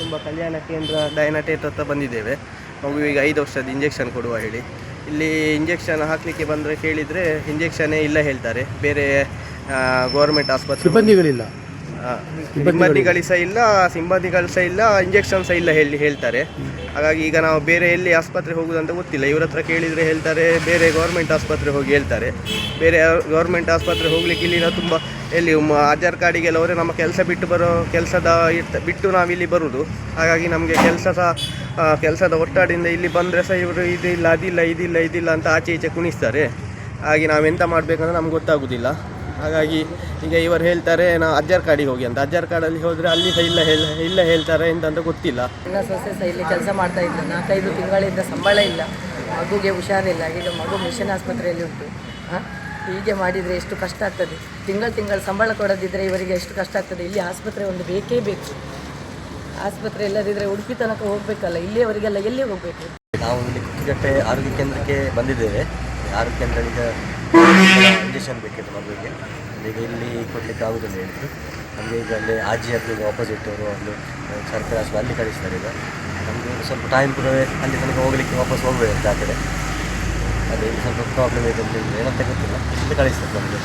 ತುಂಬ ಕಲ್ಯಾಣ ಕೇಂದ್ರ ಡಯನಟೇಟ್ ಹತ್ರ ಬಂದಿದ್ದೇವೆ. ಮಗುವಿಗೆ 5 ವರ್ಷದ ಇಂಜೆಕ್ಷನ್ ಕೊಡುವ ಹೇಳಿ. ಇಲ್ಲಿ ಇಂಜೆಕ್ಷನ್ ಹಾಕಲಿಕ್ಕೆ ಬಂದರೆ ಕೇಳಿದರೆ ಇಂಜೆಕ್ಷನ್ನೇ ಇಲ್ಲ ಹೇಳ್ತಾರೆ. ಬೇರೆ ಗೌರ್ಮೆಂಟ್ ಆಸ್ಪತ್ರೆ ಸಿಬ್ಬಂದಿಗಳಿಲ್ಲ, ಸಿಬ್ಬಂದಿಗಳು ಸಹ ಇಲ್ಲ, ಇಂಜೆಕ್ಷನ್ ಸಹ ಇಲ್ಲ ಹೇಳ್ತಾರೆ. ಹಾಗಾಗಿ ಈಗ ನಾವು ಬೇರೆ ಎಲ್ಲಿ ಆಸ್ಪತ್ರೆ ಹೋಗೋದಂತ ಗೊತ್ತಿಲ್ಲ. ಇವ್ರ ಹತ್ರ ಕೇಳಿದರೆ ಹೇಳ್ತಾರೆ ಬೇರೆ ಗೌರ್ಮೆಂಟ್ ಆಸ್ಪತ್ರೆ ಹೋಗಿ ಹೇಳ್ತಾರೆ. ಬೇರೆ ಗೌರ್ಮೆಂಟ್ ಆಸ್ಪತ್ರೆ ಹೋಗ್ಲಿಕ್ಕೆ ಇಲ್ಲಿನ ತುಂಬ ಎಲ್ಲಿ ಆಧಾರ್ ಕಾರ್ಡಿಗೆಲ್ಲ ಅವರೇ ನಮ್ಮ ಕೆಲಸ ಬಿಟ್ಟು ನಾವಿಲ್ಲಿ ಬರುವುದು. ಹಾಗಾಗಿ ನಮಗೆ ಕೆಲಸದ ಒತ್ತಡದಿಂದ ಇಲ್ಲಿ ಬಂದರೆ ಸಹ ಇವರು ಇದಿಲ್ಲ ಅಂತ ಆಚೆ ಈಚೆ ಕುಣಿಸ್ತಾರೆ. ಹಾಗೆ ನಾವೆಂತ ಮಾಡಬೇಕಂದ್ರೆ ನಮ್ಗೆ ಗೊತ್ತಾಗೋದಿಲ್ಲ. ಹಾಗಾಗಿ ಈಗ ಇವರು ಹೇಳ್ತಾರೆ ನಾವು ಆಧಾರ್ ಕಾರ್ಡಿಗೆ ಹೋಗಿ ಅಂತ. ಆಧಾರ್ ಕಾರ್ಡಲ್ಲಿ ಹೋದರೆ ಅಲ್ಲಿ ಸಹ ಇಲ್ಲ ಹೇಳ್ತಾರೆ ಎಂತ ಗೊತ್ತಿಲ್ಲ. ನನ್ನ ಸೊಸೆ ಸಹ ಇಲ್ಲಿ ಕೆಲಸ ಮಾಡ್ತಾ ಇದ್ದ 4-5 ತಿಂಗಳಿಂದ ಸಂಬಳ ಇಲ್ಲ, ಮಗುಗೆ ಹುಷಾರಿಲ್ಲ. ಈಗ ಮಗು ಮಿಷನ್ ಆಸ್ಪತ್ರೆಯಲ್ಲಿ ಉಂಟು. ಹೀಗೆ ಮಾಡಿದರೆ ಎಷ್ಟು ಕಷ್ಟ ಆಗ್ತದೆ. ತಿಂಗಳು ಸಂಬಳ ಕೊಡದಿದ್ದರೆ ಇವರಿಗೆ ಎಷ್ಟು ಕಷ್ಟ ಆಗ್ತದೆ. ಇಲ್ಲಿ ಆಸ್ಪತ್ರೆ ಒಂದು ಬೇಕೇ ಬೇಕು. ಆಸ್ಪತ್ರೆ ಇಲ್ಲದಿದ್ದರೆ ಉಡುಪಿ ತನಕ ಹೋಗಬೇಕಲ್ಲ, ಇಲ್ಲಿಯವರಿಗೆಲ್ಲ ಎಲ್ಲಿ ಹೋಗಬೇಕು. ನಾವು ಇಲ್ಲಿ ಕುಕ್ಕಿಗಟ್ಟೆ ಆರೋಗ್ಯ ಕೇಂದ್ರಕ್ಕೆ ಬಂದಿದ್ದೇವೆ. ಆರೋಗ್ಯ ಕೇಂದ್ರ ಈಗ ಇಂಜೆಕ್ಷನ್ ಬೇಕಿತ್ತು ಮಗುವಿಗೆ. ಈಗ ಇಲ್ಲಿ ಕೊಡಲಿಕ್ಕೆ ಆಗೋದಿಲ್ಲ ಹೇಳಿದ್ರು. ನಮಗೆ ಈಗ ಅಲ್ಲಿ ಆಜಿಯಾಗಿ ಆಪೋಸಿಟ್ ಅವರು ಅಲ್ಲಿ ಸರ್ಕಾರಿ ಆಸ್ಪತ್ರೆ ಅಲ್ಲಿ ಕಳಿಸ್ತಾರೆ. ಈಗ ನಮಗೆ ಸ್ವಲ್ಪ ಟೈಮ್ ಕೂಡ ಅಲ್ಲಿ ತನಕ ಹೋಗಲಿಕ್ಕೆ ವಾಪಸ್ ಹೋಗಬೇಕು ಆ ಕಡೆ. ಅದೇ ಸ್ವಲ್ಪ ಪ್ರಾಬ್ಲಮ್ ಇದೆ ಅಂತ ಏನಂತ ಗೊತ್ತಿಲ್ಲ, ಇಲ್ಲಿ ಕಳಿಸ್ತಾರೆ ನಮಗೆ.